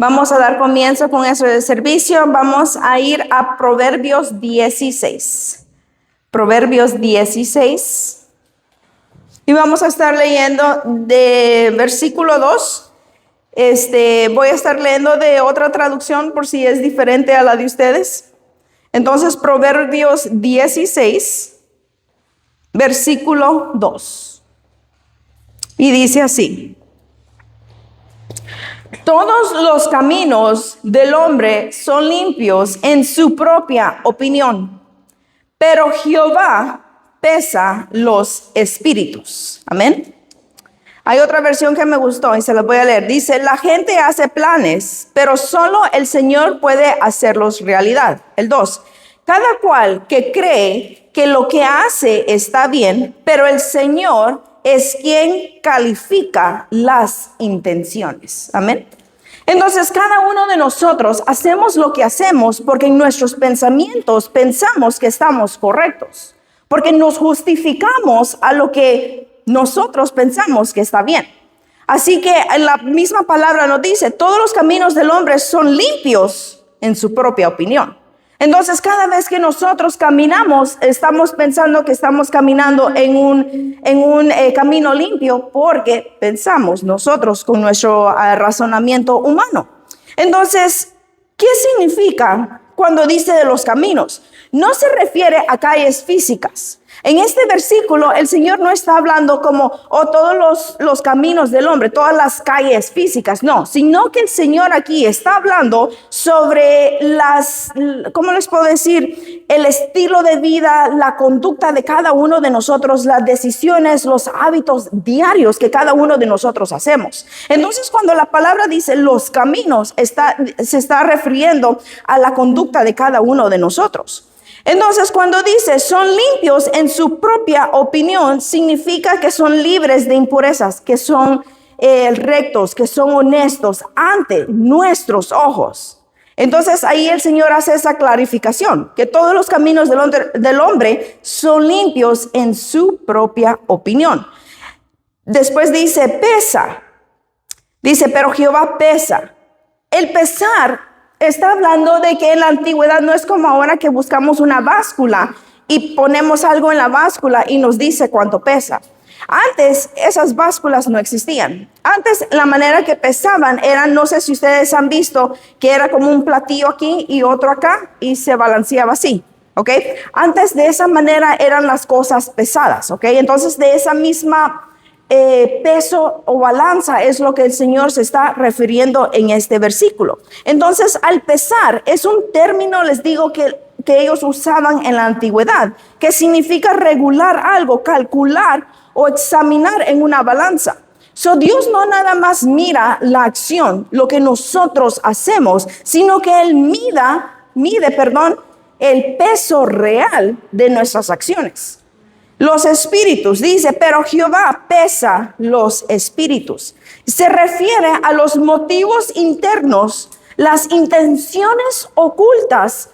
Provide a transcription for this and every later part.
Vamos a dar comienzo con ese servicio. Vamos a ir a Proverbios 16. Proverbios 16. Y vamos a estar leyendo de versículo 2. Voy a estar leyendo de otra traducción por si es diferente a la de ustedes. Entonces, Proverbios 16, versículo 2. Y dice así: todos los caminos del hombre son limpios en su propia opinión, pero Jehová pesa los espíritus. Amén. Hay otra versión que me gustó y se la voy a leer. Dice: la gente hace planes, pero solo el Señor puede hacerlos realidad. El 2. Cada cual que cree que lo que hace está bien, pero el Señor es quien califica las intenciones. Amén. Entonces, cada uno de nosotros hacemos lo que hacemos porque en nuestros pensamientos pensamos que estamos correctos, porque nos justificamos a lo que nosotros pensamos que está bien. Así que la misma palabra nos dice: todos los caminos del hombre son limpios en su propia opinión. Entonces, cada vez que nosotros caminamos, estamos pensando que estamos caminando en un camino limpio porque pensamos nosotros con nuestro razonamiento humano. Entonces, ¿qué significa cuando dice de los caminos? No se refiere a calles físicas. En este versículo, el Señor no está hablando como todos los caminos del hombre, todas las calles físicas, no, sino que el Señor aquí está hablando sobre ¿cómo les puedo decir? El estilo de vida, la conducta de cada uno de nosotros, las decisiones, los hábitos diarios que cada uno de nosotros hacemos. Entonces, cuando la palabra dice los caminos, se está refiriendo a la conducta de cada uno de nosotros. Entonces, cuando dice son limpios en su propia opinión, significa que son libres de impurezas, que son rectos, que son honestos ante nuestros ojos. Entonces, ahí el Señor hace esa clarificación, que todos los caminos del hombre son limpios en su propia opinión. Después dice pesa. Dice, pero Jehová pesa. El pesar está hablando de que en la antigüedad no es como ahora que buscamos una báscula y ponemos algo en la báscula y nos dice cuánto pesa. Antes esas básculas no existían. Antes la manera que pesaban era, no sé si ustedes han visto, que era como un platillo aquí y otro acá y se balanceaba así. ¿Ok? Antes de esa manera eran las cosas pesadas. ¿Ok? Entonces de esa misma peso o balanza es lo que el Señor se está refiriendo en este versículo. Entonces, al pesar es un término, les digo, que ellos usaban en la antigüedad, que significa regular algo, calcular o examinar en una balanza. Dios no nada más mira la acción, lo que nosotros hacemos, sino que Él mide el peso real de nuestras acciones. Los espíritus, dice, pero Jehová pesa los espíritus. Se refiere a los motivos internos, las intenciones ocultas,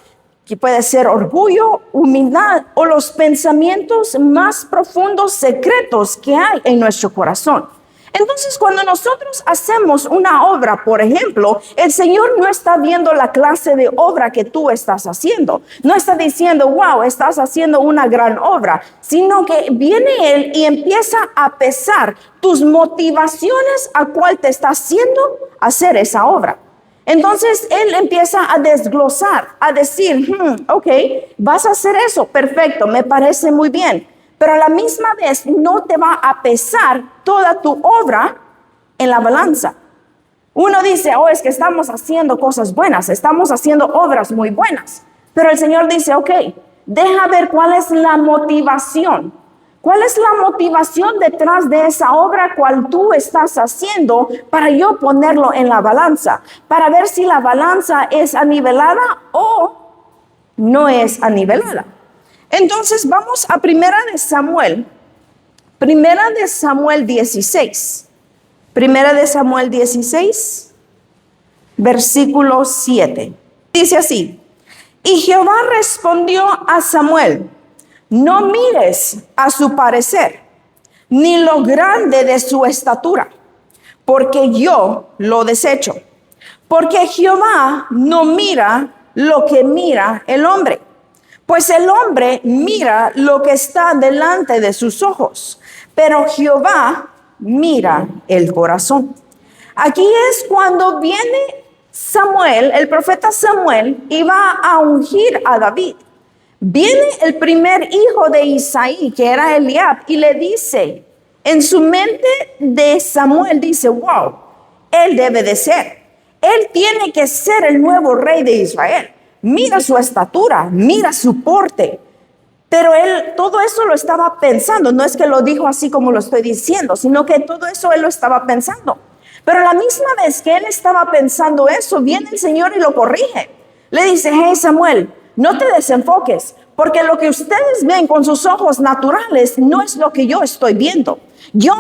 que puede ser orgullo, humildad o los pensamientos más profundos, secretos que hay en nuestro corazón. Entonces, cuando nosotros hacemos una obra, por ejemplo, el Señor no está viendo la clase de obra que tú estás haciendo. No está diciendo, wow, estás haciendo una gran obra, sino que viene Él y empieza a pesar tus motivaciones a cuál te está haciendo hacer esa obra. Entonces, Él empieza a desglosar, a decir, ok, vas a hacer eso, perfecto, me parece muy bien. Pero a la misma vez no te va a pesar toda tu obra en la balanza. Uno dice, es que estamos haciendo cosas buenas, estamos haciendo obras muy buenas. Pero el Señor dice, ok, deja ver cuál es la motivación. ¿Cuál es la motivación detrás de esa obra cual tú estás haciendo para yo ponerlo en la balanza? Para ver si la balanza es anivelada o no es anivelada. Entonces vamos a Primera de Samuel 16. Primera de Samuel 16, versículo 7. Dice así: y Jehová respondió a Samuel: no mires a su parecer, ni lo grande de su estatura, porque yo lo desecho. Porque Jehová no mira lo que mira el hombre, pues el hombre mira lo que está delante de sus ojos, pero Jehová mira el corazón. Aquí es cuando viene Samuel, el profeta Samuel, y va a ungir a David. Viene el primer hijo de Isaí, que era Eliab, y le dice, en su mente de Samuel dice, wow, él debe de ser. Él tiene que ser el nuevo rey de Israel. Mira su estatura, mira su porte. Pero él todo eso lo estaba pensando. No es que lo dijo así como lo estoy diciendo, sino que todo eso él lo estaba pensando. Pero la misma vez que él estaba pensando eso, viene el Señor y lo corrige. Le dice, hey Samuel, no te desenfoques, porque lo que ustedes ven con sus ojos naturales no es lo que yo estoy viendo. Yo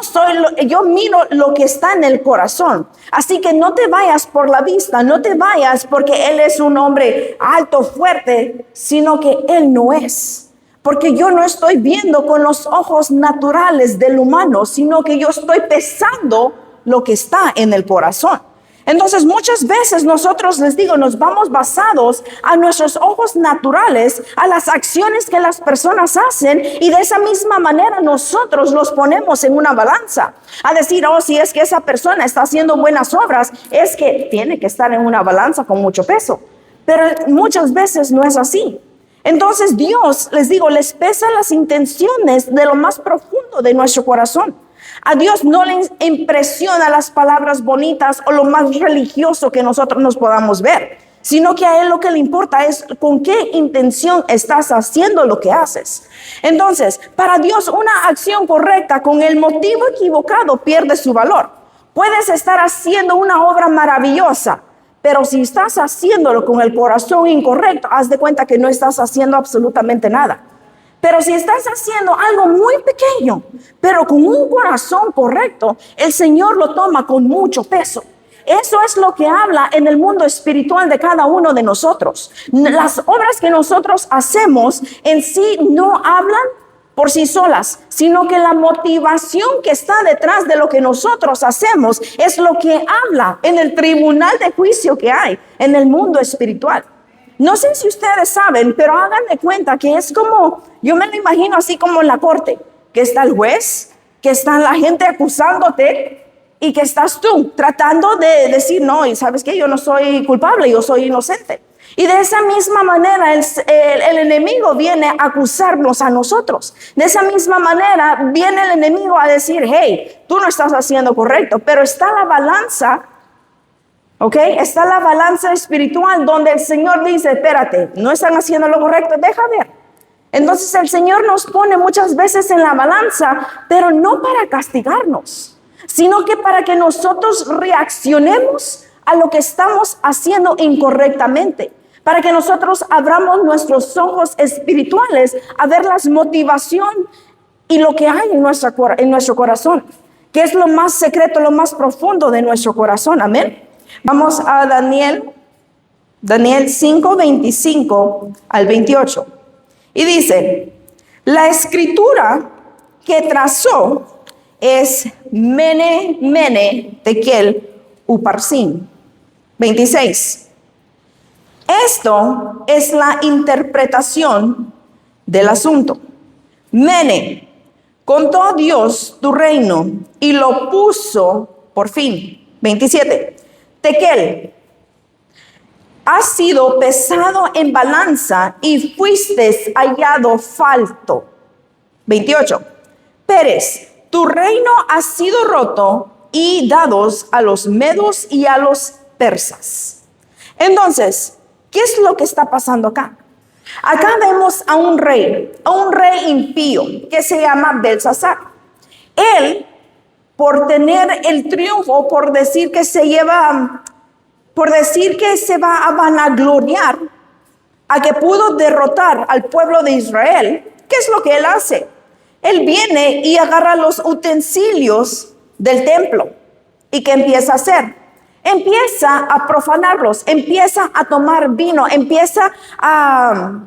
miro lo que está en el corazón. Así que no te vayas por la vista, no te vayas porque él es un hombre alto, fuerte, sino que él no es. Porque yo no estoy viendo con los ojos naturales del humano, sino que yo estoy pesando lo que está en el corazón. Entonces muchas veces nosotros, les digo, nos vamos basados a nuestros ojos naturales, a las acciones que las personas hacen, y de esa misma manera nosotros los ponemos en una balanza. A decir, oh, si es que esa persona está haciendo buenas obras, es que tiene que estar en una balanza con mucho peso. Pero muchas veces no es así. Entonces Dios, les digo, les pesa las intenciones de lo más profundo de nuestro corazón. A Dios no le impresiona las palabras bonitas o lo más religioso que nosotros nos podamos ver, sino que a Él lo que le importa es con qué intención estás haciendo lo que haces. Entonces, para Dios una acción correcta con el motivo equivocado pierde su valor. Puedes estar haciendo una obra maravillosa, pero si estás haciéndolo con el corazón incorrecto, haz de cuenta que no estás haciendo absolutamente nada. Pero si estás haciendo algo muy pequeño, pero con un corazón correcto, el Señor lo toma con mucho peso. Eso es lo que habla en el mundo espiritual de cada uno de nosotros. Las obras que nosotros hacemos en sí no hablan por sí solas, sino que la motivación que está detrás de lo que nosotros hacemos es lo que habla en el tribunal de juicio que hay en el mundo espiritual. No sé si ustedes saben, pero hagan de cuenta que es como, yo me lo imagino así como en la corte, que está el juez, que está la gente acusándote y que estás tú tratando de decir, no, y sabes que yo no soy culpable, yo soy inocente. Y de esa misma manera el enemigo viene a acusarnos a nosotros. De esa misma manera viene el enemigo a decir, hey, tú no estás haciendo correcto, pero está la balanza. ¿Ok? Está la balanza espiritual donde el Señor dice, espérate, no están haciendo lo correcto, deja ver. Entonces el Señor nos pone muchas veces en la balanza, pero no para castigarnos, sino que para que nosotros reaccionemos a lo que estamos haciendo incorrectamente. Para que nosotros abramos nuestros ojos espirituales a ver la motivación y lo que hay en nuestro corazón, que es lo más secreto, lo más profundo de nuestro corazón. Amén. Vamos a Daniel 5, 25 al 28. Y dice, la escritura que trazó es Mene, Mene, Tekel, Uparsin. 26. Esto es la interpretación del asunto. Mene, contó Dios tu reino y lo puso por fin. 27. Tekel, has sido pesado en balanza y fuiste hallado falto. 28. Pérez, tu reino ha sido roto y dados a los medos y a los persas. Entonces, ¿qué es lo que está pasando acá? Acá vemos a un rey impío que se llama Belsasar. Él, por tener el triunfo, por decir que se va a vanagloriar a que pudo derrotar al pueblo de Israel, ¿qué es lo que él hace? Él viene y agarra los utensilios del templo. ¿Y qué empieza a hacer? Empieza a profanarlos, empieza a tomar vino, empieza a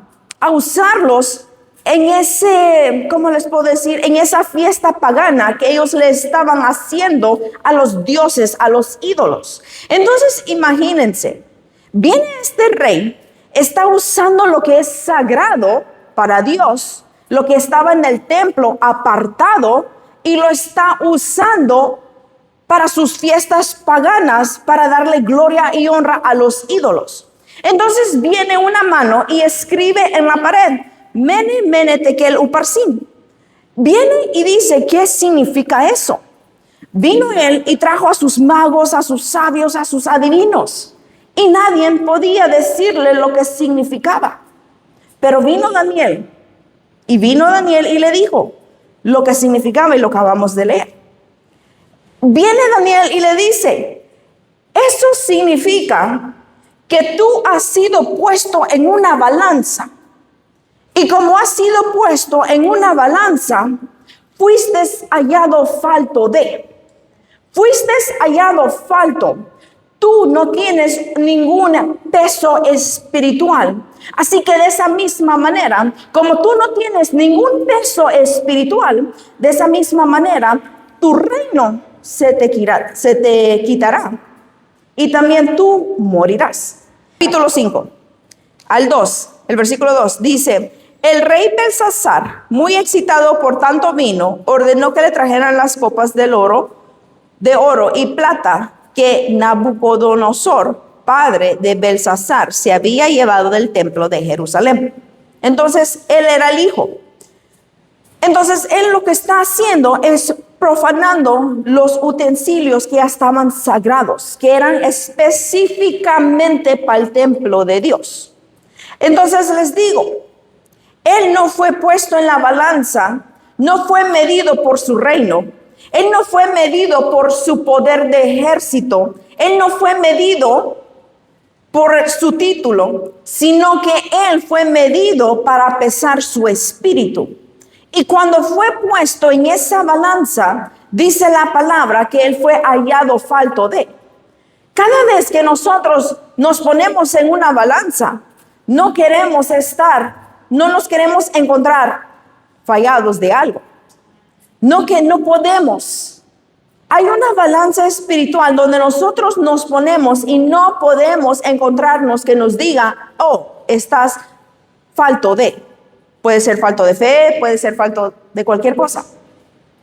usarlos en ese, ¿cómo les puedo decir? En esa fiesta pagana que ellos le estaban haciendo a los dioses, a los ídolos. Entonces, imagínense, viene este rey, está usando lo que es sagrado para Dios, lo que estaba en el templo apartado, y lo está usando para sus fiestas paganas, para darle gloria y honra a los ídolos. Entonces viene una mano y escribe en la pared, Mene, Mene, Tekel, Uparsin. Viene y dice, ¿qué significa eso? Vino él y trajo a sus magos, a sus sabios, a sus adivinos. Y nadie podía decirle lo que significaba. Pero vino Daniel y le dijo lo que significaba y lo acabamos de leer. Viene Daniel y le dice, eso significa que tú has sido puesto en una balanza. Y como has sido puesto en una balanza, fuiste hallado falto de. Fuiste hallado falto. Tú no tienes ningún peso espiritual. Así que de esa misma manera, como tú no tienes ningún peso espiritual, de esa misma manera, tu reino se te quitará. Y también tú morirás. Capítulo 5, al 2, el versículo 2 dice, el rey Belsasar, muy excitado por tanto vino, ordenó que le trajeran las copas de oro y plata que Nabucodonosor, padre de Belsasar, se había llevado del templo de Jerusalén. Entonces, él era el hijo. Entonces, él lo que está haciendo es profanando los utensilios que ya estaban sagrados, que eran específicamente para el templo de Dios. Entonces, les digo, él no fue puesto en la balanza, no fue medido por su reino, él no fue medido por su poder de ejército, él no fue medido por su título, sino que él fue medido para pesar su espíritu. Y cuando fue puesto en esa balanza, dice la palabra que él fue hallado falto de. Cada vez que nosotros nos ponemos en una balanza, no nos queremos encontrar fallados de algo. No podemos. Hay una balanza espiritual donde nosotros nos ponemos y no podemos encontrarnos que nos diga, oh, estás falto de. Puede ser falto de fe, puede ser falto de cualquier cosa.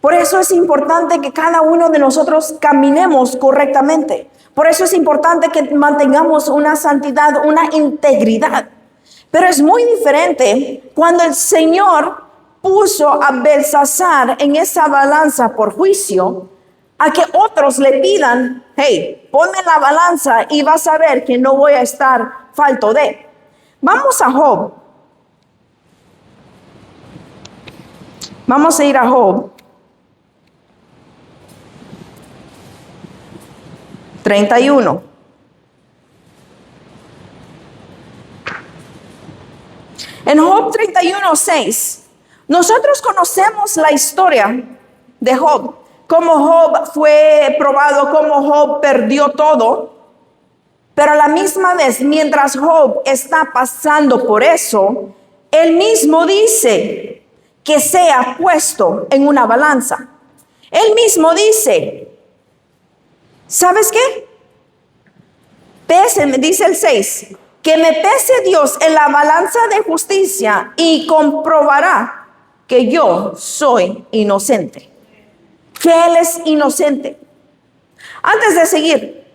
Por eso es importante que cada uno de nosotros caminemos correctamente. Por eso es importante que mantengamos una santidad, una integridad. Pero es muy diferente cuando el Señor puso a Belsasar en esa balanza por juicio, a que otros le pidan, hey, ponme la balanza y vas a ver que no voy a estar falto de. Vamos a Job. Vamos a ir a Job 31. En Job 31:6, nosotros conocemos la historia de Job, cómo Job fue probado, cómo Job perdió todo, pero a la misma vez, mientras Job está pasando por eso, él mismo dice que sea puesto en una balanza. Él mismo dice, ¿sabes qué? Péseme, dice el 6, que me pese Dios en la balanza de justicia y comprobará que yo soy inocente. Que Él es inocente. Antes de seguir,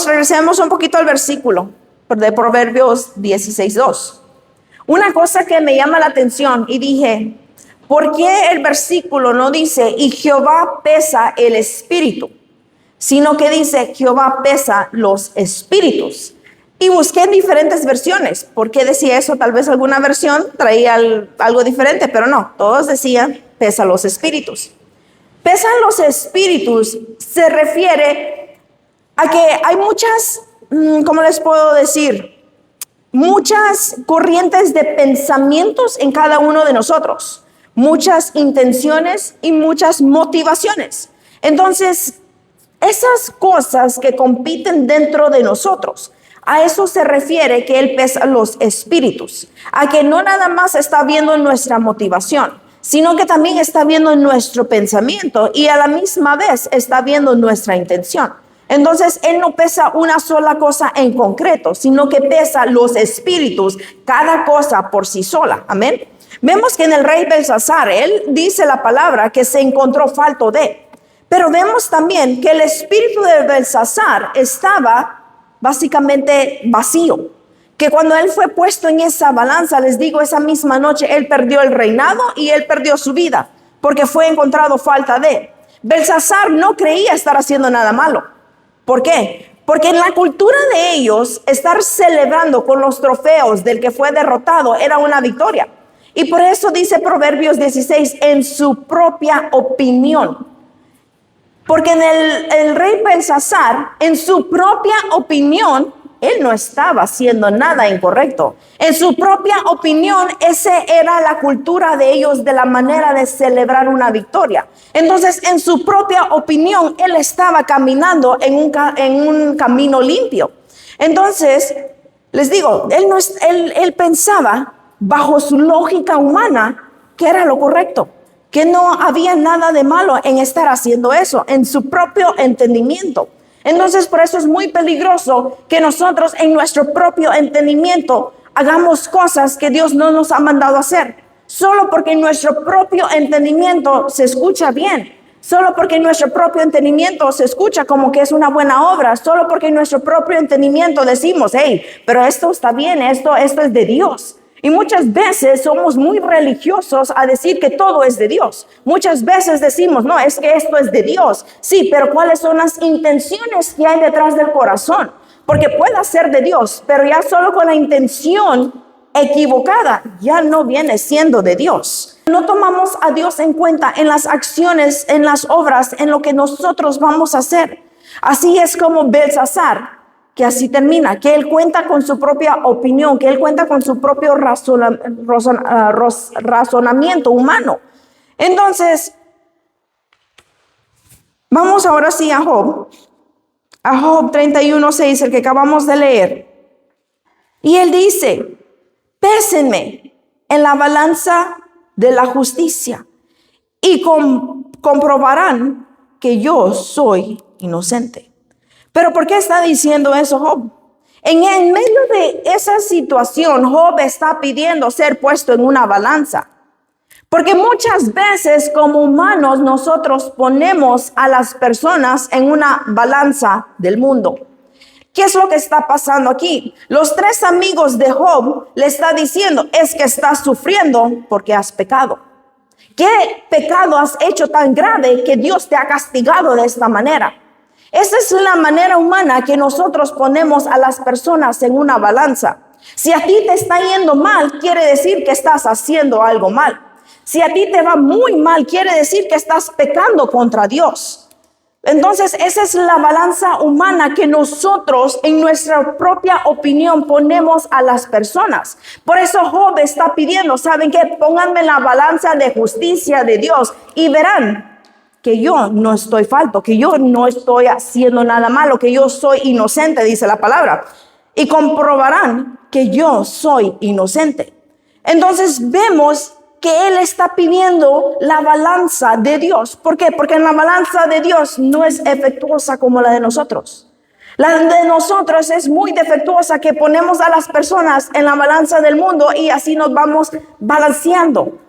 regresemos un poquito al versículo de Proverbios 16:2. Una cosa que me llama la atención y dije, ¿por qué el versículo no dice, y Jehová pesa el espíritu? Sino que dice, Jehová pesa los espíritus. Y busqué en diferentes versiones. ¿Por qué decía eso? Tal vez alguna versión traía algo diferente, pero no. Todos decían, pesa los espíritus. Pesan los espíritus se refiere a que hay muchas, ¿cómo les puedo decir? Muchas corrientes de pensamientos en cada uno de nosotros. Muchas intenciones y muchas motivaciones. Entonces, esas cosas que compiten dentro de nosotros, A eso se refiere que Él pesa los espíritus, a que no nada más está viendo nuestra motivación, sino que también está viendo nuestro pensamiento y a la misma vez está viendo nuestra intención. Entonces, Él no pesa una sola cosa en concreto, sino que pesa los espíritus, cada cosa por sí sola. Amén. Vemos que en el rey Belsasar, él dice la palabra que se encontró falto de. Pero vemos también que el espíritu de Belsasar estaba básicamente vacío. Que cuando él fue puesto en esa balanza, les digo, esa misma noche, él perdió el reinado y él perdió su vida, porque fue encontrado falta de. Belsasar no creía estar haciendo nada malo. ¿Por qué? Porque en la cultura de ellos, estar celebrando con los trofeos del que fue derrotado era una victoria. Y por eso dice Proverbios 16, en su propia opinión. Porque en el rey Belsasar, en su propia opinión, él no estaba haciendo nada incorrecto. En su propia opinión, esa era la cultura de ellos, de la manera de celebrar una victoria. Entonces, en su propia opinión, él estaba caminando en un camino limpio. Entonces, les digo, él pensaba bajo su lógica humana que era lo correcto, que no había nada de malo en estar haciendo eso, en su propio entendimiento. Entonces, por eso es muy peligroso que nosotros en nuestro propio entendimiento hagamos cosas que Dios no nos ha mandado a hacer, solo porque en nuestro propio entendimiento se escucha bien, solo porque en nuestro propio entendimiento se escucha como que es una buena obra, solo porque en nuestro propio entendimiento decimos, hey, pero esto está bien, esto es de Dios. Y muchas veces somos muy religiosos a decir que todo es de Dios. Muchas veces decimos, no, es que esto es de Dios. Sí, pero ¿cuáles son las intenciones que hay detrás del corazón? Porque puede ser de Dios, pero ya solo con la intención equivocada ya no viene siendo de Dios. No tomamos a Dios en cuenta en las acciones, en las obras, en lo que nosotros vamos a hacer. Así es como Belsasar, que así termina, que él cuenta con su propia opinión, que él cuenta con su propio razonamiento humano. Entonces, vamos ahora sí a Job 31:6, el que acabamos de leer. Y él dice, pésenme en la balanza de la justicia y comprobarán que yo soy inocente. Pero ¿por qué está diciendo eso Job? En medio de esa situación, Job está pidiendo ser puesto en una balanza. Porque muchas veces como humanos nosotros ponemos a las personas en una balanza del mundo. ¿Qué es lo que está pasando aquí? Los 3 amigos de Job le están diciendo, es que estás sufriendo porque has pecado. ¿Qué pecado has hecho tan grave que Dios te ha castigado de esta manera? Esa es la manera humana que nosotros ponemos a las personas en una balanza. Si a ti te está yendo mal, quiere decir que estás haciendo algo mal. Si a ti te va muy mal, quiere decir que estás pecando contra Dios. Entonces, esa es la balanza humana que nosotros en nuestra propia opinión ponemos a las personas. Por eso Job está pidiendo, ¿saben qué? Pónganme la balanza de justicia de Dios y verán que yo no estoy falto, que yo no estoy haciendo nada malo, que yo soy inocente, dice la palabra. Y comprobarán que yo soy inocente. Entonces vemos que él está pidiendo la balanza de Dios. ¿Por qué? Porque la balanza de Dios no es efectuosa como la de nosotros. La de nosotros es muy defectuosa, que ponemos a las personas en la balanza del mundo y así nos vamos balanceando.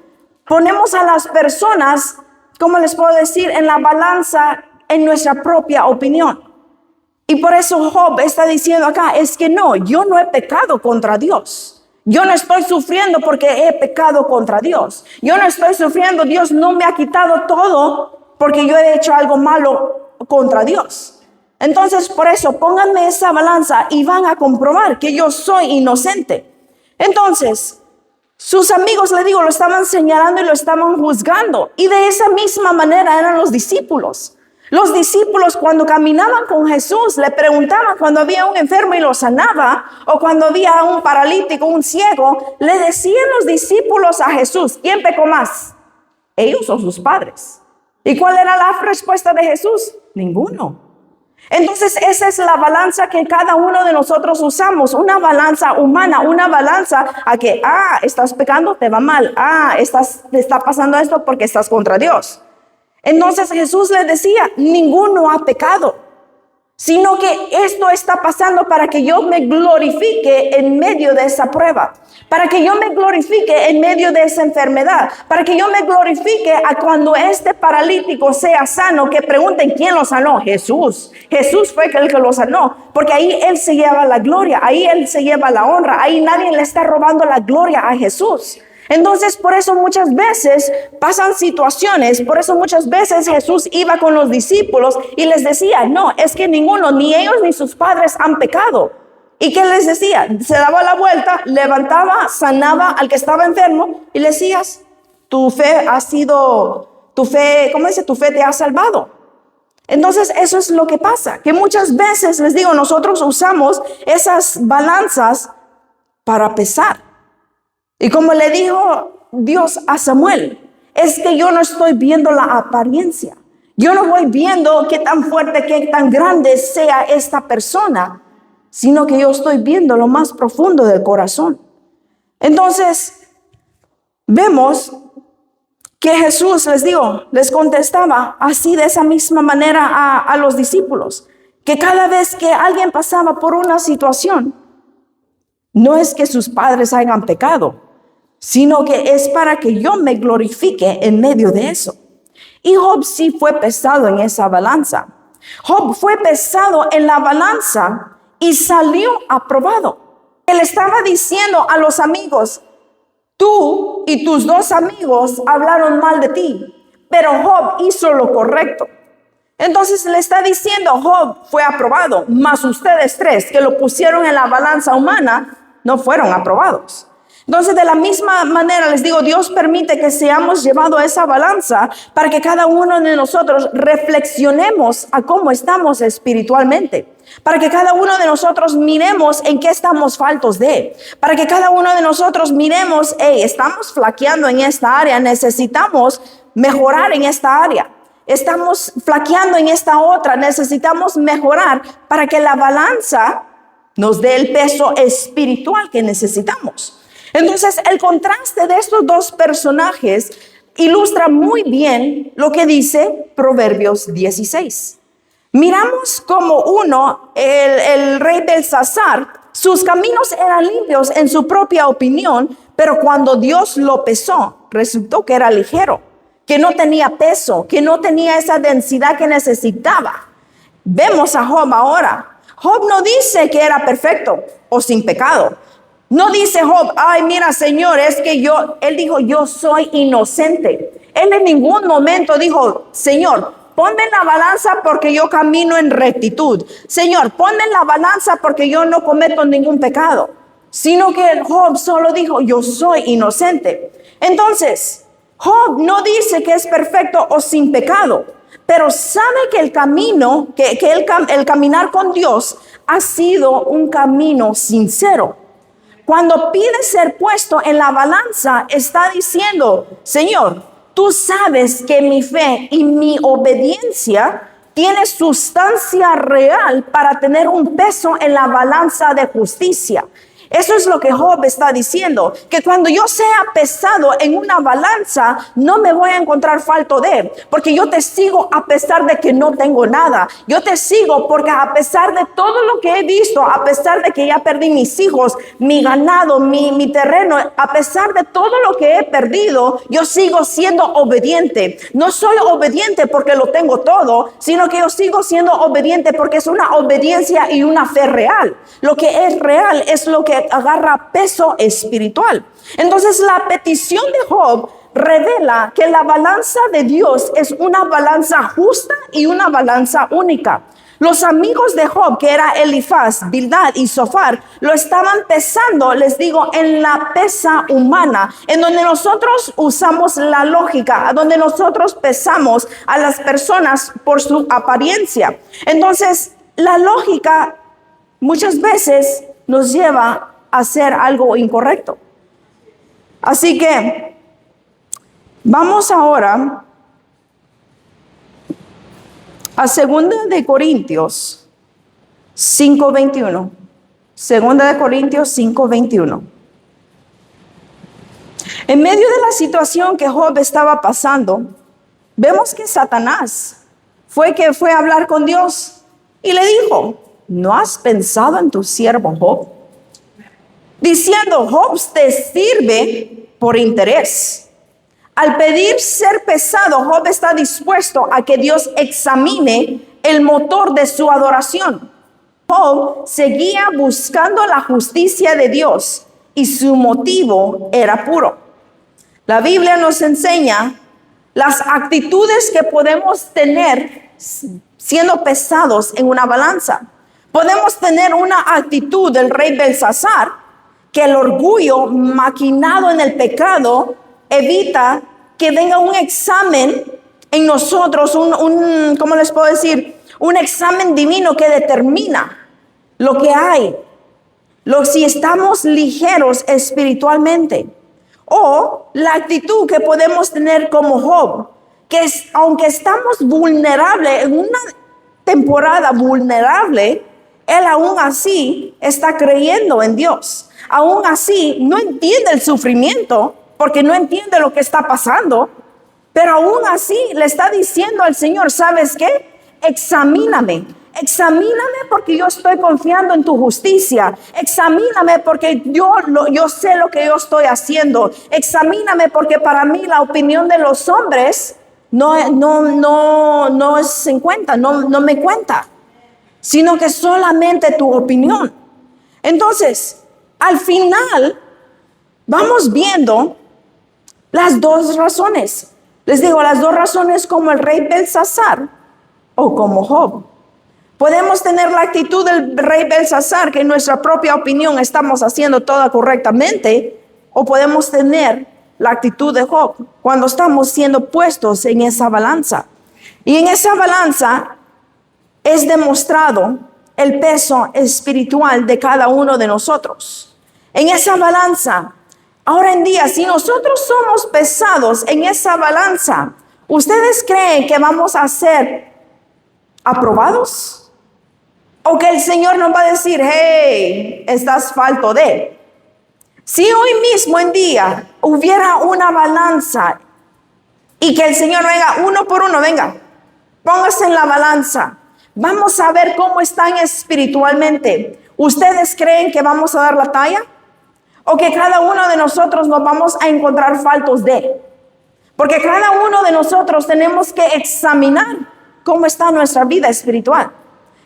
Ponemos a las personas, ¿cómo les puedo decir?, en la balanza en nuestra propia opinión. Y por eso Job está diciendo acá, es que no, yo no he pecado contra Dios. Yo no estoy sufriendo porque he pecado contra Dios. Yo no estoy sufriendo, Dios no me ha quitado todo porque yo he hecho algo malo contra Dios. Entonces, por eso, pónganme esa balanza y van a comprobar que yo soy inocente. Entonces, sus amigos, le digo, lo estaban señalando y lo estaban juzgando. Y de esa misma manera eran los discípulos. Los discípulos cuando caminaban con Jesús le preguntaban cuando había un enfermo y lo sanaba, o cuando había un paralítico, un ciego, le decían los discípulos a Jesús, ¿quién pecó más? ¿Ellos o sus padres? ¿Y cuál era la respuesta de Jesús? Ninguno. Entonces esa es la balanza que cada uno de nosotros usamos, una balanza humana, una balanza a que, estás pecando, te va mal, te está pasando esto porque estás contra Dios. Entonces Jesús les decía, ninguno ha pecado, sino que esto está pasando para que yo me glorifique en medio de esa prueba, para que yo me glorifique en medio de esa enfermedad, para que yo me glorifique a cuando este paralítico sea sano, que pregunten quién lo sanó. Jesús. Jesús fue el que lo sanó, porque ahí Él se lleva la gloria, ahí Él se lleva la honra, ahí nadie le está robando la gloria a Jesús. Entonces, por eso muchas veces pasan situaciones, por eso muchas veces Jesús iba con los discípulos y les decía, no, es que ninguno, ni ellos ni sus padres han pecado. ¿Y qué les decía? Se daba la vuelta, levantaba, sanaba al que estaba enfermo y le decías, tu fe te ha salvado. Entonces, eso es lo que pasa, que muchas veces, les digo, nosotros usamos esas balanzas para pesar. Y como le dijo Dios a Samuel, es que yo no estoy viendo la apariencia. Yo no voy viendo qué tan fuerte, qué tan grande sea esta persona, sino que yo estoy viendo lo más profundo del corazón. Entonces, vemos que Jesús, les contestaba así de esa misma manera a los discípulos, que cada vez que alguien pasaba por una situación, no es que sus padres hayan pecado, sino que es para que yo me glorifique en medio de eso. Y Job sí fue pesado en esa balanza. Job fue pesado en la balanza y salió aprobado. Él estaba diciendo a los amigos, tú y tus 2 amigos hablaron mal de ti, pero Job hizo lo correcto. Entonces le está diciendo, Job fue aprobado, mas ustedes 3 que lo pusieron en la balanza humana no fueron aprobados. Entonces, de la misma manera, les digo, Dios permite que seamos llevados a esa balanza para que cada uno de nosotros reflexionemos a cómo estamos espiritualmente. Para que cada uno de nosotros miremos en qué estamos faltos de. Para que cada uno de nosotros miremos, estamos flaqueando en esta área, necesitamos mejorar en esta área. Estamos flaqueando en esta otra, necesitamos mejorar para que la balanza nos dé el peso espiritual que necesitamos. Entonces, el contraste de estos 2 personajes ilustra muy bien lo que dice Proverbios 16. Miramos como el rey Belsasar, sus caminos eran limpios en su propia opinión, pero cuando Dios lo pesó, resultó que era ligero, que no tenía peso, que no tenía esa densidad que necesitaba. Vemos a Job ahora. Job no dice que era perfecto o sin pecado. No dice Job, mira Señor, es que él dijo, yo soy inocente. Él en ningún momento dijo, Señor, ponme en la balanza porque yo camino en rectitud. Señor, ponme en la balanza porque yo no cometo ningún pecado. Sino que Job solo dijo, yo soy inocente. Entonces, Job no dice que es perfecto o sin pecado, pero sabe que el camino, el caminar con Dios ha sido un camino sincero. Cuando pide ser puesto en la balanza, está diciendo, Señor, tú sabes que mi fe y mi obediencia tiene sustancia real para tener un peso en la balanza de justicia. Eso es lo que Job está diciendo, que cuando yo sea pesado en una balanza, no me voy a encontrar falto de, porque yo te sigo a pesar de que no tengo nada. Yo te sigo porque a pesar de todo lo que he visto, a pesar de que ya perdí mis hijos, mi ganado, mi terreno, a pesar de todo lo que he perdido, yo sigo siendo obediente. No soy obediente porque lo tengo todo, sino que yo sigo siendo obediente porque es una obediencia y una fe real. Lo que es real es lo que agarra peso espiritual. Entonces la petición de Job revela que la balanza de Dios es una balanza justa y una balanza única. Los amigos de Job, que era Elifaz, Bildad y Zofar, lo estaban pesando, les digo, en la pesa humana, en donde nosotros usamos la lógica, a donde nosotros pesamos a las personas por su apariencia. Entonces, la lógica muchas veces nos lleva a hacer algo incorrecto. Así que vamos ahora a 2 de Corintios 5:21. 2 de Corintios 5:21. En medio de la situación que Job estaba pasando, vemos que Satanás fue a hablar con Dios y le dijo: ¿no has pensado en tu siervo Job? Diciendo: Job te sirve por interés. Al pedir ser pesado, Job está dispuesto a que Dios examine el motor de su adoración. Job seguía buscando la justicia de Dios y su motivo era puro. La Biblia nos enseña las actitudes que podemos tener siendo pesados en una balanza. Podemos tener una actitud del rey Belsasar, que el orgullo maquinado en el pecado evita que venga un examen en nosotros, ¿cómo les puedo decir? Un examen divino que determina lo que hay, si estamos ligeros espiritualmente. O la actitud que podemos tener como Job, que aunque estamos vulnerables, en una temporada vulnerable, él aún así está creyendo en Dios. Aún así no entiende el sufrimiento, porque no entiende lo que está pasando, pero aún así le está diciendo al Señor: ¿sabes qué? Examíname porque yo estoy confiando en tu justicia. Examíname porque yo sé lo que yo estoy haciendo. Examíname porque para mí la opinión de los hombres no es en cuenta, no me cuenta, sino que solamente tu opinión. Entonces, al final, vamos viendo las dos razones. Les digo, las dos razones, como el rey Belsasar o como Job. Podemos tener la actitud del rey Belsasar, que en nuestra propia opinión estamos haciendo todo correctamente, o podemos tener la actitud de Job cuando estamos siendo puestos en esa balanza. Y en esa balanza es demostrado el peso espiritual de cada uno de nosotros. En esa balanza, ahora en día, si nosotros somos pesados en esa balanza, ¿ustedes creen que vamos a ser aprobados? ¿O que el Señor nos va a decir: hey, estás falto de? Si hoy mismo en día hubiera una balanza y que el Señor venga uno por uno, venga, póngase en la balanza, vamos a ver cómo están espiritualmente. ¿Ustedes creen que vamos a dar la talla? ¿O que cada uno de nosotros nos vamos a encontrar faltos de? Porque cada uno de nosotros tenemos que examinar cómo está nuestra vida espiritual.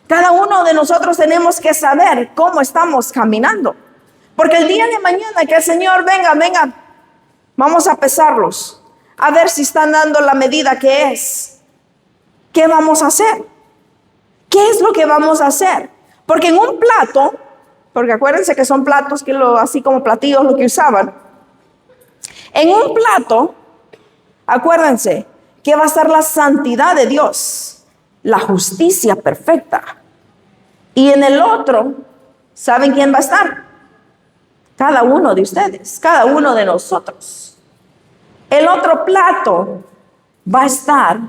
Cada uno de nosotros tenemos que saber cómo estamos caminando. Porque el día de mañana que el Señor venga, vamos a pesarlos, a ver si están dando la medida que es. ¿Qué vamos a hacer? ¿Qué es lo que vamos a hacer? Porque en un plato, porque acuérdense que son platos, así como platillos lo que usaban. En un plato, acuérdense que va a estar la santidad de Dios, la justicia perfecta. Y en el otro, ¿saben quién va a estar? Cada uno de ustedes, cada uno de nosotros. El otro plato va a estar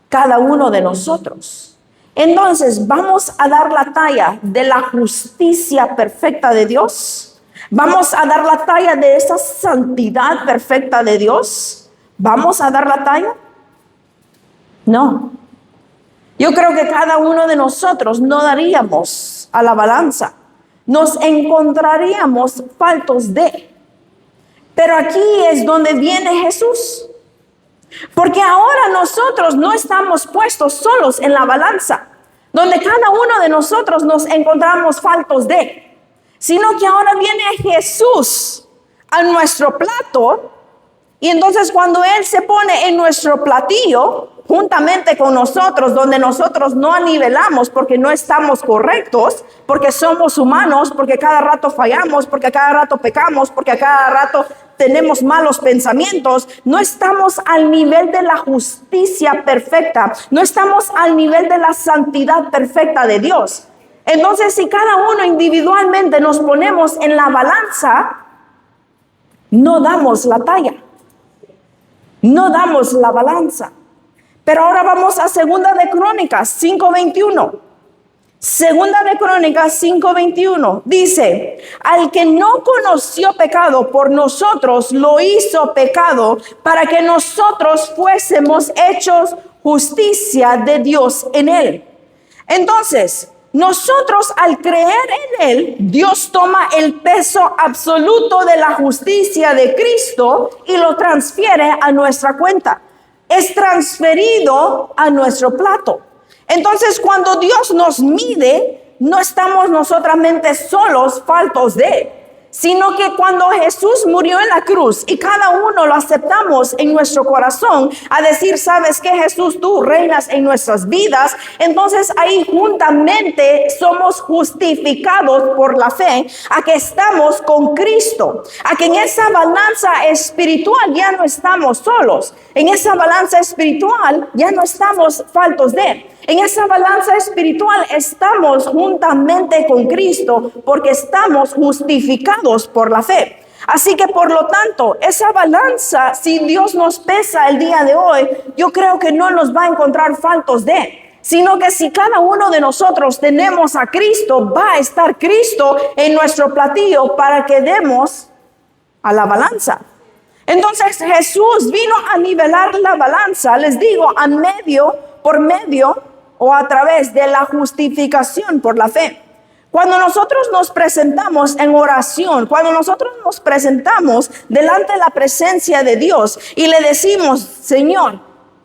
cada uno de nosotros. Entonces, ¿vamos a dar la talla de la justicia perfecta de Dios? ¿Vamos a dar la talla de esa santidad perfecta de Dios? ¿Vamos a dar la talla? No. Yo creo que cada uno de nosotros no daríamos a la balanza. Nos encontraríamos faltos de. Pero aquí es donde viene Jesús. Porque ahora nosotros no estamos puestos solos en la balanza, donde cada uno de nosotros nos encontramos faltos de, sino que ahora viene Jesús a nuestro plato. Y entonces cuando Él se pone en nuestro platillo, juntamente con nosotros, donde nosotros no anivelamos porque no estamos correctos, porque somos humanos, porque cada rato fallamos, porque cada rato pecamos, porque cada rato tenemos malos pensamientos, no estamos al nivel de la justicia perfecta, no estamos al nivel de la santidad perfecta de Dios. Entonces, si cada uno individualmente nos ponemos en la balanza, no damos la talla. No damos la balanza. Pero ahora vamos a Segunda de Crónicas 5:21. Segunda de Crónicas 5:21 dice: al que no conoció pecado por nosotros lo hizo pecado para que nosotros fuésemos hechos justicia de Dios en él. Entonces, nosotros al creer en él, Dios toma el peso absoluto de la justicia de Cristo y lo transfiere a nuestra cuenta. Es transferido a nuestro plato. Entonces, cuando Dios nos mide, no estamos nosotros solos, faltos de, sino que cuando Jesús murió en la cruz y cada uno lo aceptamos en nuestro corazón, a decir, ¿sabes qué, Jesús? Tú reinas en nuestras vidas. Entonces ahí juntamente somos justificados por la fe, a que estamos con Cristo, a que en esa balanza espiritual ya no estamos solos, en esa balanza espiritual ya no estamos faltos de. En esa balanza espiritual estamos juntamente con Cristo porque estamos justificados por la fe. Así que por lo tanto, esa balanza, si Dios nos pesa el día de hoy, yo creo que no nos va a encontrar faltos de, sino que si cada uno de nosotros tenemos a Cristo, va a estar Cristo en nuestro platillo para que demos a la balanza. Entonces Jesús vino a nivelar la balanza, les digo, por medio o a través de la justificación por la fe. Cuando nosotros nos presentamos en oración, cuando nosotros nos presentamos delante de la presencia de Dios y le decimos, Señor,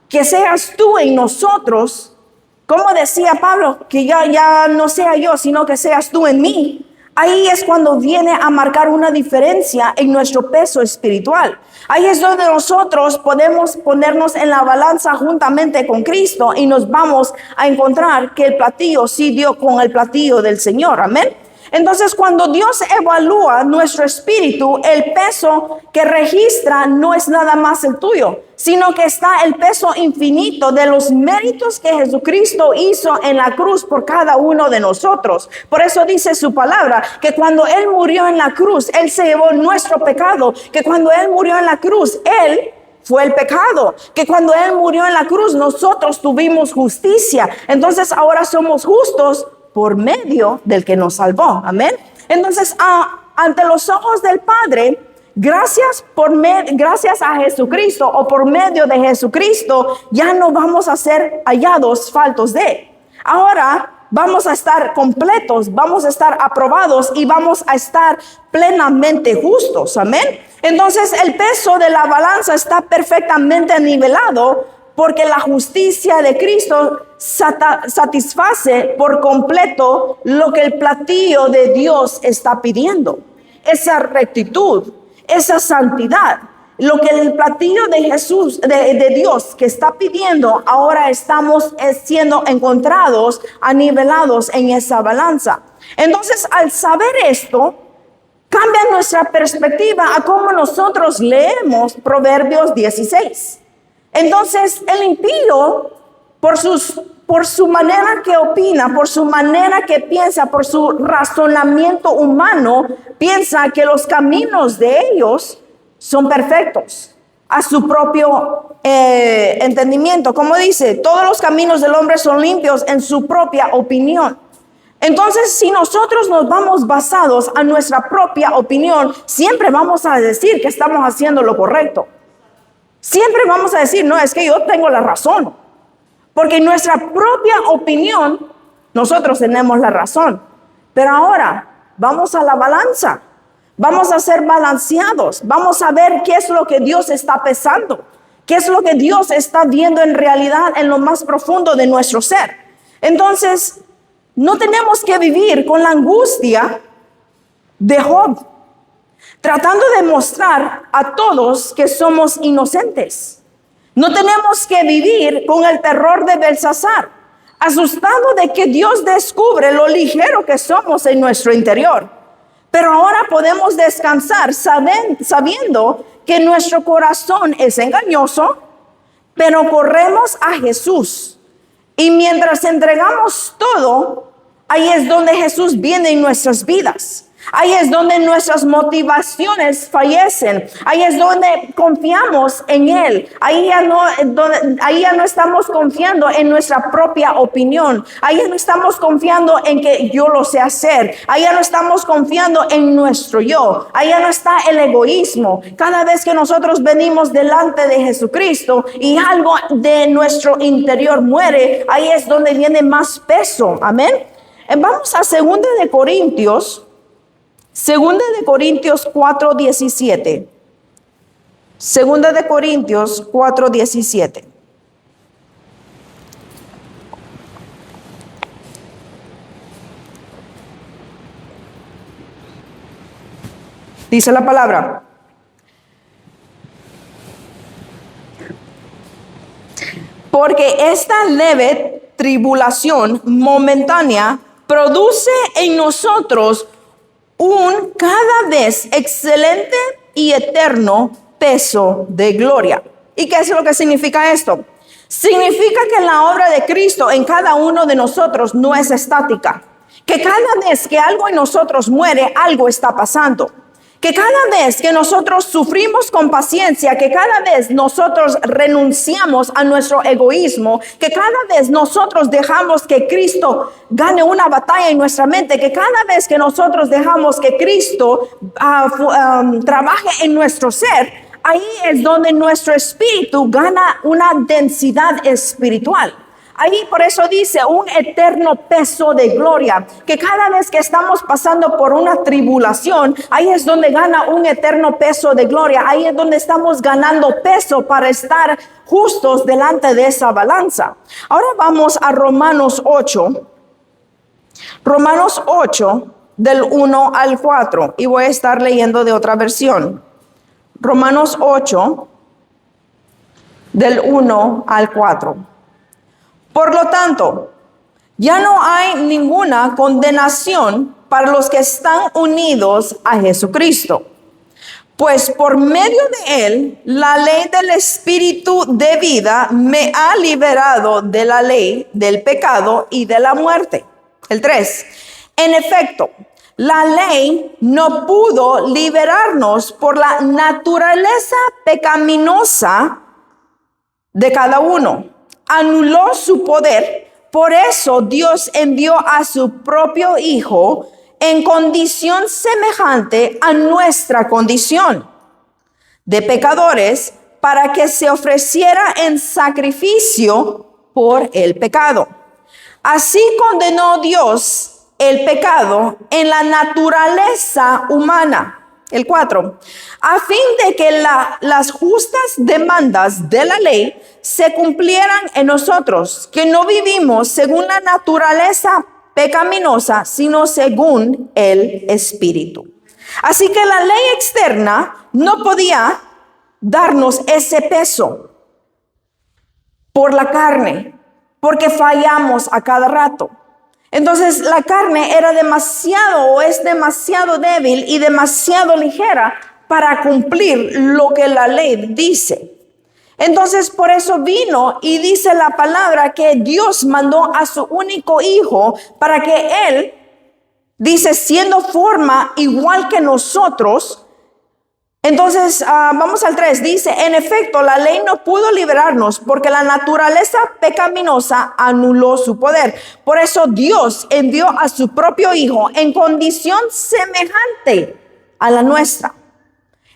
que seas tú en nosotros, como decía Pablo, que ya no sea yo, sino que seas tú en mí. Ahí es cuando viene a marcar una diferencia en nuestro peso espiritual. Ahí es donde nosotros podemos ponernos en la balanza juntamente con Cristo y nos vamos a encontrar que el platillo sí dio con el platillo del Señor. Amén. Entonces, cuando Dios evalúa nuestro espíritu, el peso que registra no es nada más el tuyo, sino que está el peso infinito de los méritos que Jesucristo hizo en la cruz por cada uno de nosotros. Por eso dice su palabra, que cuando Él murió en la cruz, Él se llevó nuestro pecado, que cuando Él murió en la cruz, Él fue el pecado, que cuando Él murió en la cruz, nosotros tuvimos justicia. Entonces, ahora somos justos por medio del que nos salvó. Amén. Entonces, ante los ojos del Padre, gracias a Jesucristo o por medio de Jesucristo, ya no vamos a ser hallados faltos de. Ahora vamos a estar completos, vamos a estar aprobados y vamos a estar plenamente justos. Amén. Entonces, el peso de la balanza está perfectamente nivelado, porque la justicia de Cristo satisface por completo lo que el platillo de Dios está pidiendo. Esa rectitud, esa santidad, lo que el platillo de Jesús, de Dios que está pidiendo, ahora estamos siendo encontrados, nivelados en esa balanza. Entonces, al saber esto, cambia nuestra perspectiva a cómo nosotros leemos Proverbios 16. Entonces, el impío, por su manera que opina, por su manera que piensa, por su razonamiento humano, piensa que los caminos de ellos son perfectos a su propio entendimiento. Como dice, todos los caminos del hombre son limpios en su propia opinión. Entonces, si nosotros nos vamos basados a nuestra propia opinión, siempre vamos a decir que estamos haciendo lo correcto. Siempre vamos a decir, no, es que yo tengo la razón. Porque en nuestra propia opinión, nosotros tenemos la razón. Pero ahora, vamos a la balanza. Vamos a ser balanceados. Vamos a ver qué es lo que Dios está pesando. Qué es lo que Dios está viendo en realidad en lo más profundo de nuestro ser. Entonces, no tenemos que vivir con la angustia de Job, tratando de mostrar a todos que somos inocentes. No tenemos que vivir con el terror de Belsasar, asustado de que Dios descubre lo ligero que somos en nuestro interior. Pero ahora podemos descansar sabiendo que nuestro corazón es engañoso, pero corremos a Jesús. Y mientras entregamos todo, ahí es donde Jesús viene en nuestras vidas. Ahí es donde nuestras motivaciones fallecen. Ahí es donde confiamos en Él. Ahí ya no estamos confiando en nuestra propia opinión. Ahí ya no estamos confiando en que yo lo sé hacer. Ahí ya no estamos confiando en nuestro yo. Ahí ya no está el egoísmo. Cada vez que nosotros venimos delante de Jesucristo y algo de nuestro interior muere, ahí es donde viene más peso. Amén. Vamos a 2 de Corintios 4:17. 2 de Corintios 4:17. Dice la palabra: porque esta leve tribulación momentánea produce en nosotros un cada vez excelente y eterno peso de gloria. ¿Y qué es lo que significa esto? Significa que la obra de Cristo en cada uno de nosotros no es estática. Que cada vez que algo en nosotros muere, algo está pasando. Que cada vez que nosotros sufrimos con paciencia, que cada vez nosotros renunciamos a nuestro egoísmo, que cada vez nosotros dejamos que Cristo gane una batalla en nuestra mente, que cada vez que nosotros dejamos que Cristo trabaje en nuestro ser, ahí es donde nuestro espíritu gana una densidad espiritual. Ahí por eso dice un eterno peso de gloria, que cada vez que estamos pasando por una tribulación, ahí es donde gana un eterno peso de gloria. Ahí es donde estamos ganando peso para estar justos delante de esa balanza. Ahora vamos a Romanos 8. Romanos 8 del 1 al 4. Y voy a estar leyendo de otra versión. Romanos 8 del 1 al 4. Por lo tanto, ya no hay ninguna condenación para los que están unidos a Jesucristo. Pues por medio de Él, la ley del Espíritu de vida me ha liberado de la ley del pecado y de la muerte. El 3. En efecto, la ley no pudo liberarnos por la naturaleza pecaminosa de cada uno. Anuló su poder. Por eso Dios envió a su propio Hijo en condición semejante a nuestra condición de pecadores, para que se ofreciera en sacrificio por el pecado. Así condenó Dios el pecado en la naturaleza humana. El 4. A fin de que las justas demandas de la ley se cumplieran en nosotros, que no vivimos según la naturaleza pecaminosa, sino según el Espíritu. Así que la ley externa no podía darnos ese peso por la carne, porque fallamos a cada rato. Entonces la carne era es demasiado débil y demasiado ligera para cumplir lo que la ley dice. Entonces por eso vino y dice la palabra que Dios mandó a su único Hijo para que Él, dice, siendo forma igual que nosotros. Entonces, vamos al 3, dice, en efecto, la ley no pudo liberarnos porque la naturaleza pecaminosa anuló su poder. Por eso Dios envió a su propio Hijo en condición semejante a la nuestra.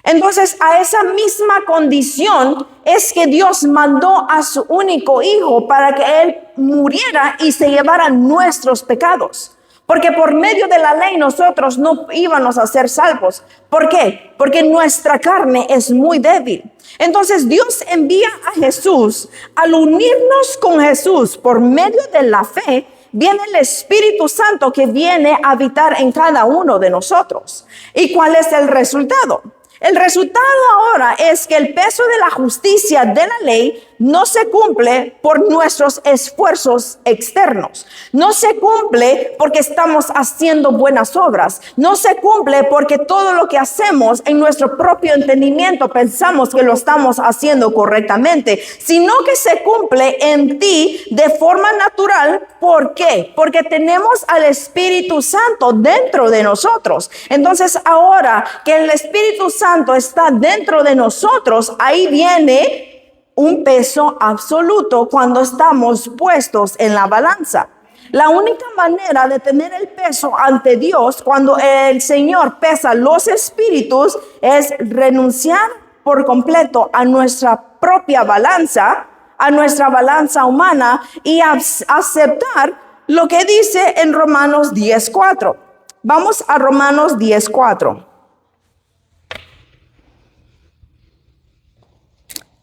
Entonces, a esa misma condición es que Dios mandó a su único Hijo para que Él muriera y se llevara nuestros pecados. Porque por medio de la ley nosotros no íbamos a ser salvos. ¿Por qué? Porque nuestra carne es muy débil. Entonces Dios envía a Jesús. Al unirnos con Jesús por medio de la fe, viene el Espíritu Santo que viene a habitar en cada uno de nosotros. ¿Y cuál es el resultado? El resultado ahora es que el peso de la justicia de la ley no se cumple por nuestros esfuerzos externos. No se cumple porque estamos haciendo buenas obras. No se cumple porque todo lo que hacemos en nuestro propio entendimiento pensamos que lo estamos haciendo correctamente, sino que se cumple en ti de forma natural. ¿Por qué? Porque tenemos al Espíritu Santo dentro de nosotros. Entonces, ahora que el Espíritu Santo está dentro de nosotros, ahí viene un peso absoluto cuando estamos puestos en la balanza. La única manera de tener el peso ante Dios cuando el Señor pesa los espíritus es renunciar por completo a nuestra propia balanza, a nuestra balanza humana, y aceptar lo que dice en Romanos 10:4. Vamos a Romanos 10:4.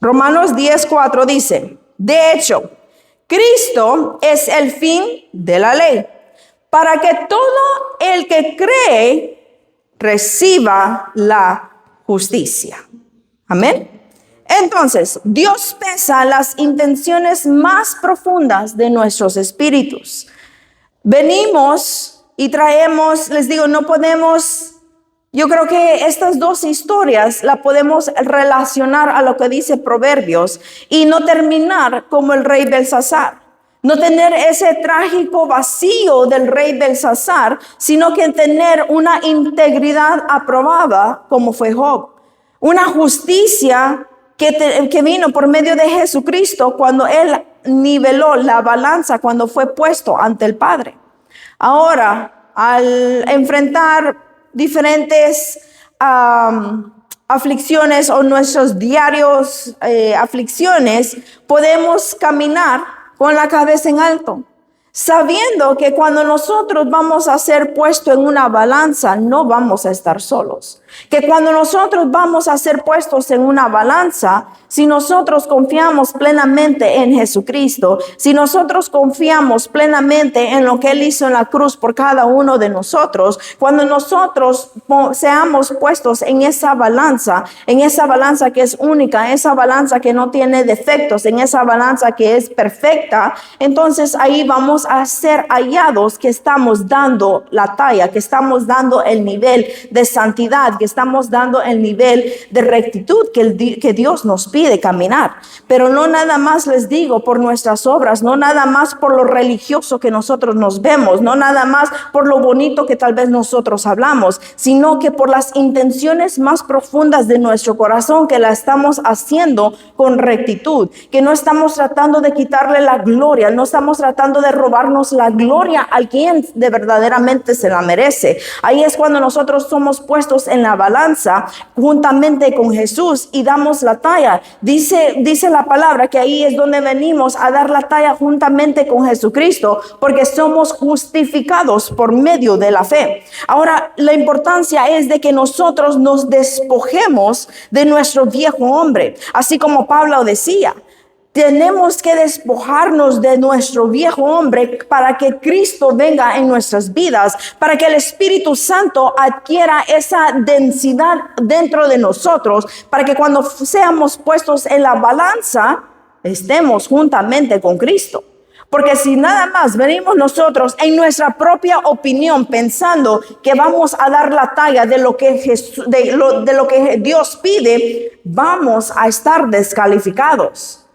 Romanos 10:4 dice: de hecho, Cristo es el fin de la ley, para que todo el que cree reciba la justicia. Amén. Entonces, Dios pesa las intenciones más profundas de nuestros espíritus. Venimos y traemos, les digo, no podemos, yo creo que estas dos historias la podemos relacionar a lo que dice Proverbios y no terminar como el rey Belsasar. No tener ese trágico vacío del rey Belsasar, sino que tener una integridad aprobada como fue Job. Una justicia que vino por medio de Jesucristo cuando Él niveló la balanza, cuando fue puesto ante el Padre. Ahora, al enfrentar diferentes aflicciones o nuestros diarios aflicciones, podemos caminar con la cabeza en alto, sabiendo que cuando nosotros vamos a ser puestos en una balanza, no vamos a estar solos. Que cuando nosotros vamos a ser puestos en una balanza, si nosotros confiamos plenamente en Jesucristo, si nosotros confiamos plenamente en lo que Él hizo en la cruz por cada uno de nosotros, cuando nosotros seamos puestos en esa balanza que es única, esa balanza que no tiene defectos, en esa balanza que es perfecta, entonces ahí vamos a ser hallados que estamos dando la talla, que estamos dando el nivel de santidad, que estamos dando el nivel de rectitud que Dios nos pide caminar. Pero no nada más, les digo, por nuestras obras, no nada más por lo religioso que nosotros nos vemos, no nada más por lo bonito que tal vez nosotros hablamos, sino que por las intenciones más profundas de nuestro corazón, que la estamos haciendo con rectitud, que no estamos tratando de quitarle la gloria, no estamos tratando de robarnos la gloria a quien de verdaderamente se la merece. Ahí es cuando nosotros somos puestos en la balanza juntamente con Jesús y damos la talla. Dice la palabra que ahí es donde venimos a dar la talla juntamente con Jesucristo, porque somos justificados por medio de la fe. Ahora, la importancia es de que nosotros nos despojemos de nuestro viejo hombre, así como Pablo decía. Tenemos que despojarnos de nuestro viejo hombre para que Cristo venga en nuestras vidas, para que el Espíritu Santo adquiera esa densidad dentro de nosotros, para que cuando seamos puestos en la balanza, estemos juntamente con Cristo. Porque si nada más venimos nosotros en nuestra propia opinión pensando que vamos a dar la talla de lo que de lo que Dios pide, vamos a estar descalificados.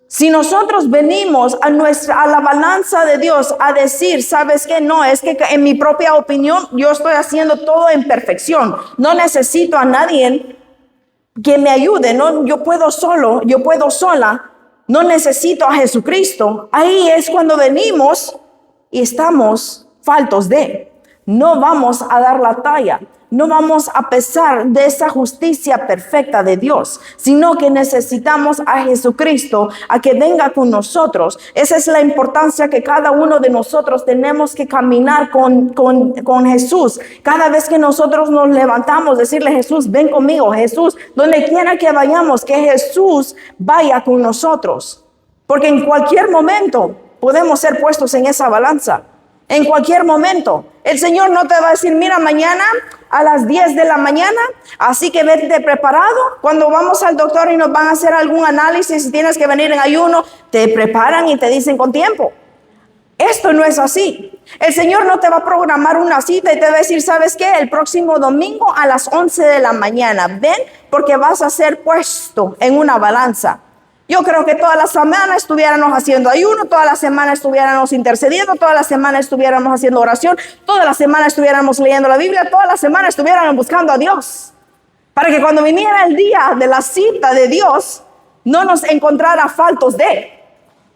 Si nosotros venimos a la balanza de Dios a decir, ¿sabes qué? No, es que en mi propia opinión yo estoy haciendo todo en perfección. No necesito a nadie que me ayude. No, yo puedo solo, yo puedo sola. No necesito a Jesucristo. Ahí es cuando venimos y estamos faltos de. No vamos a dar la talla. No vamos a pesar de esa justicia perfecta de Dios, sino que necesitamos a Jesucristo, a que venga con nosotros. Esa es la importancia que cada uno de nosotros tenemos que caminar con Jesús. Cada vez que nosotros nos levantamos, decirle: Jesús, ven conmigo. Jesús, donde quiera que vayamos, que Jesús vaya con nosotros. Porque en cualquier momento podemos ser puestos en esa balanza. En cualquier momento. El Señor no te va a decir, mira, mañana a las 10 de la mañana, así que vete preparado. Cuando vamos al doctor y nos van a hacer algún análisis, si tienes que venir en ayuno, te preparan y te dicen con tiempo. Esto no es así. El Señor no te va a programar una cita y te va a decir, ¿sabes qué? El próximo domingo a las 11 de la mañana, ven, porque vas a ser puesto en una balanza. Yo creo que toda la semana estuviéramos haciendo ayuno, toda la semana estuviéramos intercediendo, toda la semana estuviéramos haciendo oración, toda la semana estuviéramos leyendo la Biblia, toda la semana estuviéramos buscando a Dios. Para que cuando viniera el día de la cita de Dios, no nos encontrara faltos de.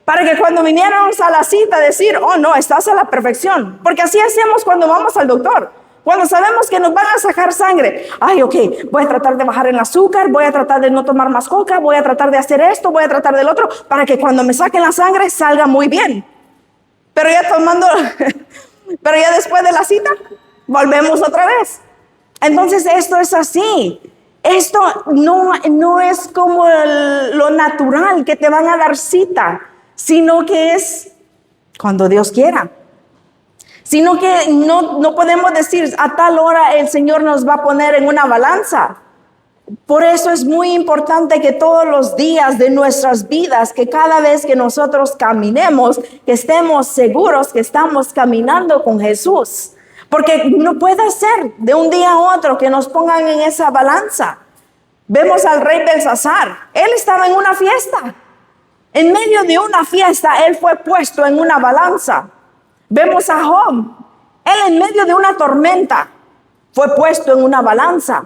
Para que cuando viniéramos a la cita decir, oh no, estás a la perfección. Porque así hacemos cuando vamos al doctor. Cuando sabemos que nos van a sacar sangre, ay, ok, voy a tratar de bajar el azúcar, voy a tratar de no tomar más coca, voy a tratar de hacer esto, voy a tratar del otro, para que cuando me saquen la sangre salga muy bien. Pero ya después de la cita, volvemos otra vez. Entonces esto es así. Esto no es como lo natural que te van a dar cita, sino que es cuando Dios quiera. Sino que no podemos decir a tal hora el Señor nos va a poner en una balanza. Por eso es muy importante que todos los días de nuestras vidas, que cada vez que nosotros caminemos, que estemos seguros que estamos caminando con Jesús. Porque no puede ser de un día a otro que nos pongan en esa balanza. Vemos al rey Belsasar. Él estaba en una fiesta. En medio de una fiesta, él fue puesto en una balanza. Vemos a Job, él en medio de una tormenta fue puesto en una balanza.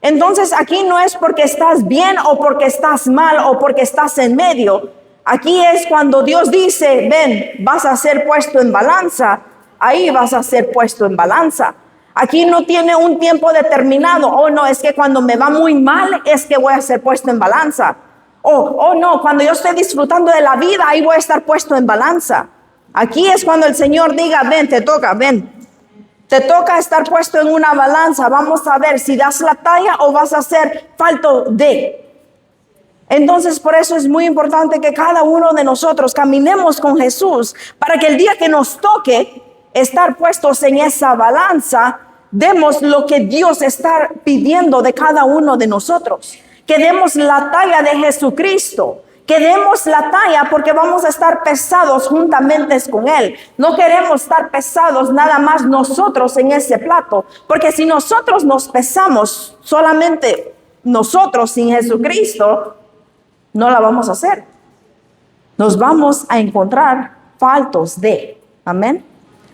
Entonces aquí no es porque estás bien o porque estás mal o porque estás en medio. Aquí es cuando Dios dice, ven, vas a ser puesto en balanza, ahí vas a ser puesto en balanza. Aquí no tiene un tiempo determinado, oh no, es que cuando me va muy mal es que voy a ser puesto en balanza. Oh no, cuando yo estoy disfrutando de la vida, ahí voy a estar puesto en balanza. Aquí es cuando el Señor diga, ven, te toca, ven. Te toca estar puesto en una balanza. Vamos a ver si das la talla o vas a ser falto de. Entonces, por eso es muy importante que cada uno de nosotros caminemos con Jesús para que el día que nos toque estar puestos en esa balanza, demos lo que Dios está pidiendo de cada uno de nosotros. Que demos la talla de Jesucristo. Que demos la talla porque vamos a estar pesados juntamente con Él. No queremos estar pesados nada más nosotros en ese plato. Porque si nosotros nos pesamos solamente nosotros sin Jesucristo, no la vamos a hacer. Nos vamos a encontrar faltos de. Amén.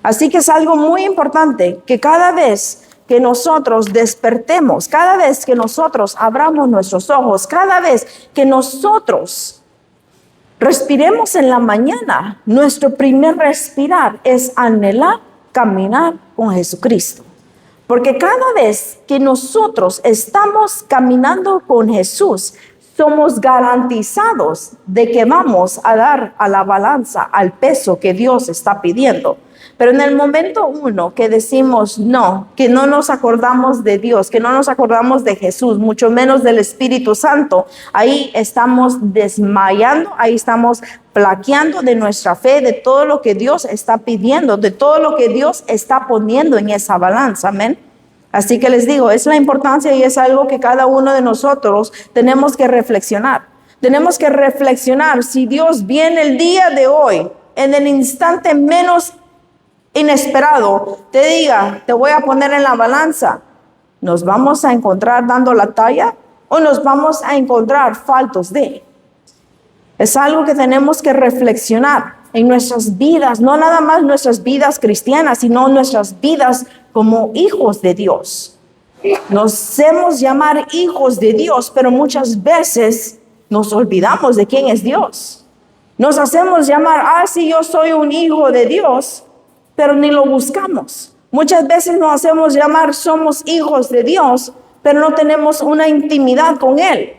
Así que es algo muy importante que cada vez que nosotros despertemos, cada vez que nosotros abramos nuestros ojos, cada vez que nosotros respiremos en la mañana, nuestro primer respirar es anhelar caminar con Jesucristo. Porque cada vez que nosotros estamos caminando con Jesús, somos garantizados de que vamos a dar a la balanza, al peso que Dios está pidiendo. Pero en el momento uno que decimos no, que no nos acordamos de Dios, que no nos acordamos de Jesús, mucho menos del Espíritu Santo, ahí estamos desmayando, ahí estamos flaqueando de nuestra fe, de todo lo que Dios está pidiendo, de todo lo que Dios está poniendo en esa balanza. Amén. Así que les digo, es la importancia y es algo que cada uno de nosotros tenemos que reflexionar. Tenemos que reflexionar si Dios viene el día de hoy, en el instante menos inesperado, te diga, te voy a poner en la balanza, ¿nos vamos a encontrar dando la talla o nos vamos a encontrar faltos de? Es algo que tenemos que reflexionar en nuestras vidas, no nada más nuestras vidas cristianas, sino nuestras vidas como hijos de Dios. Nos hacemos llamar hijos de Dios, pero muchas veces nos olvidamos de quién es Dios. Nos hacemos llamar, sí, yo soy un hijo de Dios, pero ni lo buscamos. Muchas veces nos hacemos llamar, somos hijos de Dios, pero no tenemos una intimidad con Él.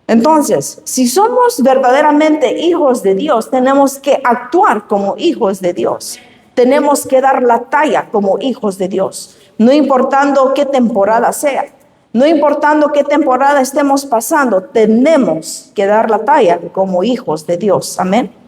Entonces, si somos verdaderamente hijos de Dios, tenemos que actuar como hijos de Dios. Tenemos que dar la talla como hijos de Dios, no importando qué temporada sea, no importando qué temporada estemos pasando, tenemos que dar la talla como hijos de Dios. Amén.